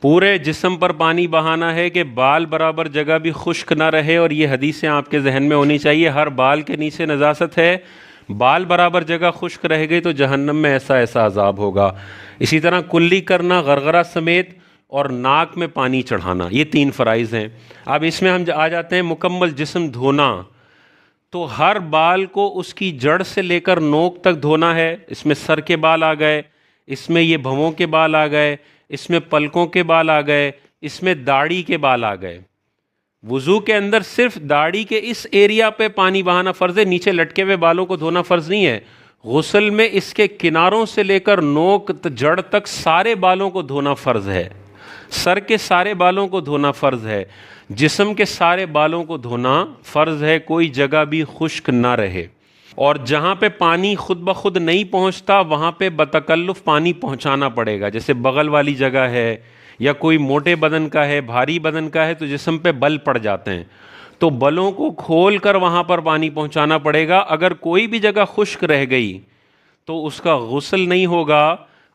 پورے جسم پر پانی بہانا ہے کہ بال برابر جگہ بھی خشک نہ رہے، اور یہ حدیثیں آپ کے ذہن میں ہونی چاہیے. ہر بال کے نیچے نجاست ہے، بال برابر جگہ خشک رہ گئی تو جہنم میں ایسا ایسا عذاب ہوگا. اسی طرح کلی کرنا غرغرہ سمیت، اور ناک میں پانی چڑھانا، یہ 3 فرائض ہیں. اب اس میں ہم آ جاتے ہیں مکمل جسم دھونا. تو ہر بال کو اس کی جڑ سے لے کر نوک تک دھونا ہے. اس میں سر کے بال آ گئے، اس میں یہ بھووں کے بال آ گئے، اس میں پلکوں کے بال آ گئے، اس میں داڑھی کے بال آ گئے. وضو کے اندر صرف داڑھی کے اس ایریا پہ پانی بہانا فرض ہے، نیچے لٹکے ہوئے بالوں کو دھونا فرض نہیں ہے. غسل میں اس کے کناروں سے لے کر نوک جڑ تک سارے بالوں کو دھونا فرض ہے. سر کے سارے بالوں کو دھونا فرض ہے، جسم کے سارے بالوں کو دھونا فرض ہے، کوئی جگہ بھی خشک نہ رہے. اور جہاں پہ پانی خود بخود نہیں پہنچتا وہاں پہ بتکلف پانی پہنچانا پڑے گا. جیسے بغل والی جگہ ہے، یا کوئی موٹے بدن کا ہے، بھاری بدن کا ہے، تو جسم پہ بل پڑ جاتے ہیں، تو بلوں کو کھول کر وہاں پر پانی پہنچانا پڑے گا. اگر کوئی بھی جگہ خشک رہ گئی تو اس کا غسل نہیں ہوگا،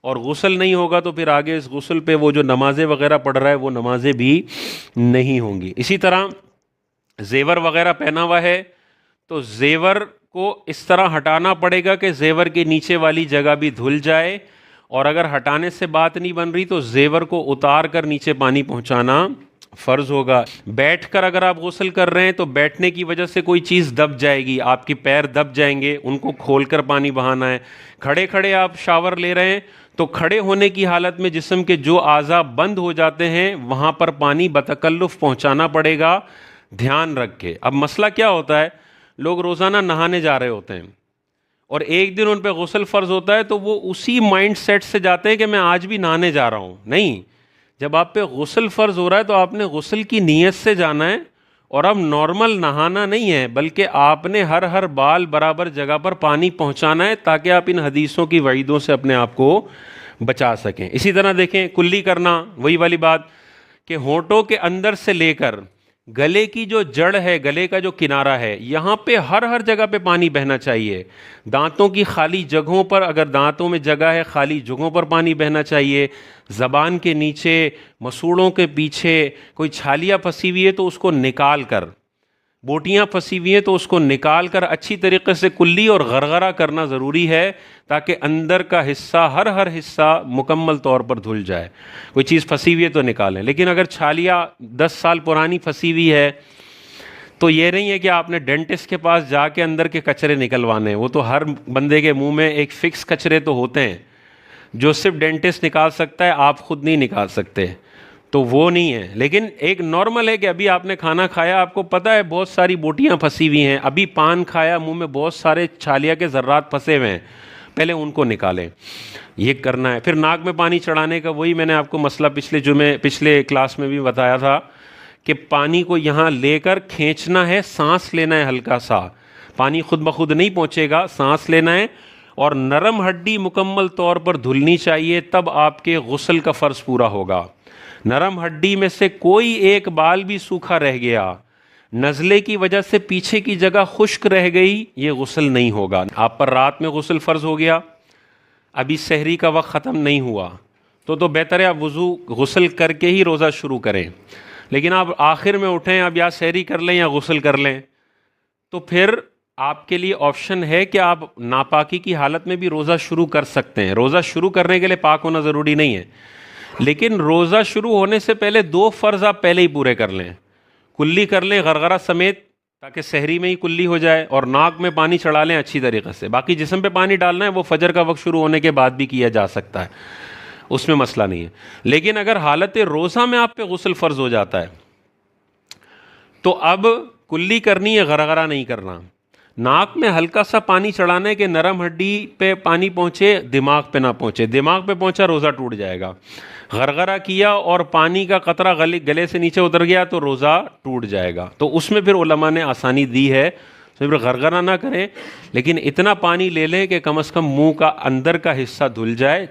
اور غسل نہیں ہوگا تو پھر آگے اس غسل پہ وہ جو نمازیں وغیرہ پڑھ رہا ہے وہ نمازیں بھی نہیں ہوں گی. اسی طرح زیور وغیرہ پہنا ہوا ہے تو زیور کو اس طرح ہٹانا پڑے گا کہ زیور کے نیچے والی جگہ بھی دھل جائے، اور اگر ہٹانے سے بات نہیں بن رہی تو زیور کو اتار کر نیچے پانی پہنچانا فرض ہوگا. بیٹھ کر اگر آپ غسل کر رہے ہیں تو بیٹھنے کی وجہ سے کوئی چیز دب جائے گی، آپ کے پیر دب جائیں گے، ان کو کھول کر پانی بہانا ہے. کھڑے کھڑے آپ شاور لے رہے ہیں تو کھڑے ہونے کی حالت میں جسم کے جو اعضاء بند ہو جاتے ہیں وہاں پر پانی بتکلف پہنچانا پڑے گا، دھیان رکھ کے. اب مسئلہ کیا ہوتا ہے، لوگ روزانہ نہانے جا رہے ہوتے ہیں اور ایک دن ان پہ غسل فرض ہوتا ہے تو وہ اسی مائنڈ سیٹ سے جاتے ہیں کہ میں آج بھی نہانے جا رہا ہوں. نہیں، جب آپ پہ غسل فرض ہو رہا ہے تو آپ نے غسل کی نیت سے جانا ہے، اور اب نارمل نہانا نہیں ہے بلکہ آپ نے ہر بال برابر جگہ پر پانی پہنچانا ہے تاکہ آپ ان حدیثوں کی وعیدوں سے اپنے آپ کو بچا سکیں. اسی طرح دیکھیں کلی کرنا، وہی والی بات کہ ہونٹوں کے اندر سے لے کر گلے کی جو جڑ ہے، گلے کا جو کنارہ ہے، یہاں پہ ہر جگہ پہ پانی بہنا چاہیے. دانتوں کی خالی جگہوں پر، اگر دانتوں میں جگہ ہے، خالی جگہوں پر پانی بہنا چاہیے. زبان کے نیچے، مسوڑوں کے پیچھے کوئی چھالیاں پھنسی ہوئی ہے تو اس کو نکال کر، بوٹیاں پھنسی ہوئی ہیں تو اس کو نکال کر اچھی طریقے سے کلی اور غرغرہ کرنا ضروری ہے تاکہ اندر کا حصہ، ہر حصہ مکمل طور پر دھل جائے. کوئی چیز پھنسی ہوئی ہے تو نکالیں. لیکن اگر چھالیاں 10 سال پرانی پھنسی ہوئی ہے تو یہ نہیں ہے کہ آپ نے ڈینٹسٹ کے پاس جا کے اندر کے کچرے نکلوانے ہیں. وہ تو ہر بندے کے منہ میں ایک فکس کچرے تو ہوتے ہیں جو صرف ڈینٹسٹ نکال سکتا ہے، آپ خود نہیں نکال سکتے، تو وہ نہیں ہے. لیکن ایک نارمل ہے کہ ابھی آپ نے کھانا کھایا، آپ کو پتہ ہے بہت ساری بوٹیاں پھنسی ہوئی ہیں، ابھی پان کھایا، منہ میں بہت سارے چھالیا کے ذرات پھنسے ہوئے ہیں، پہلے ان کو نکالیں. یہ کرنا ہے. پھر ناک میں پانی چڑھانے کا وہی میں نے آپ کو مسئلہ پچھلے کلاس میں بھی بتایا تھا کہ پانی کو یہاں لے کر کھینچنا ہے، سانس لینا ہے ہلکا سا، پانی خود بخود نہیں پہنچے گا، سانس لینا ہے، اور نرم ہڈی مکمل طور پر دھلنی چاہیے، تب آپ کے غسل کا فرض پورا ہوگا. نرم ہڈی میں سے کوئی ایک بال بھی سوکھا رہ گیا، نزلے کی وجہ سے پیچھے کی جگہ خشک رہ گئی، یہ غسل نہیں ہوگا. آپ پر رات میں غسل فرض ہو گیا، ابھی سحری کا وقت ختم نہیں ہوا تو بہتر ہے آپ غسل کر کے ہی روزہ شروع کریں. لیکن آپ آخر میں اٹھیں، اب یا سحری کر لیں یا غسل کر لیں، تو پھر آپ کے لیے آپشن ہے کہ آپ ناپاکی کی حالت میں بھی روزہ شروع کر سکتے ہیں. روزہ شروع کرنے کے لیے پاک ہونا ضروری نہیں ہے، لیکن روزہ شروع ہونے سے پہلے 2 فرض آپ پہلے ہی پورے کر لیں. کلی کر لیں غرغرہ سمیت تاکہ سحری میں ہی کلی ہو جائے، اور ناک میں پانی چڑھا لیں اچھی طریقے سے. باقی جسم پہ پانی ڈالنا ہے وہ فجر کا وقت شروع ہونے کے بعد بھی کیا جا سکتا ہے، اس میں مسئلہ نہیں ہے. لیکن اگر حالت روزہ میں آپ پہ غسل فرض ہو جاتا ہے تو اب کلی کرنی ہے، غرغرہ نہیں کرنا. ناک میں ہلکا سا پانی چڑھانا ہے کہ نرم ہڈی پہ پانی پہنچے، دماغ پہ نہ پہنچے. دماغ پہ پہنچا روزہ ٹوٹ جائے گا. غرغرہ کیا اور پانی کا قطرہ گلے سے نیچے اتر گیا تو روزہ ٹوٹ جائے گا. تو اس میں پھر علماء نے آسانی دی ہے، پھر غرغرہ نہ کریں، لیکن اتنا پانی لے لیں کہ کم از کم منہ کا اندر کا حصہ دھل جائے.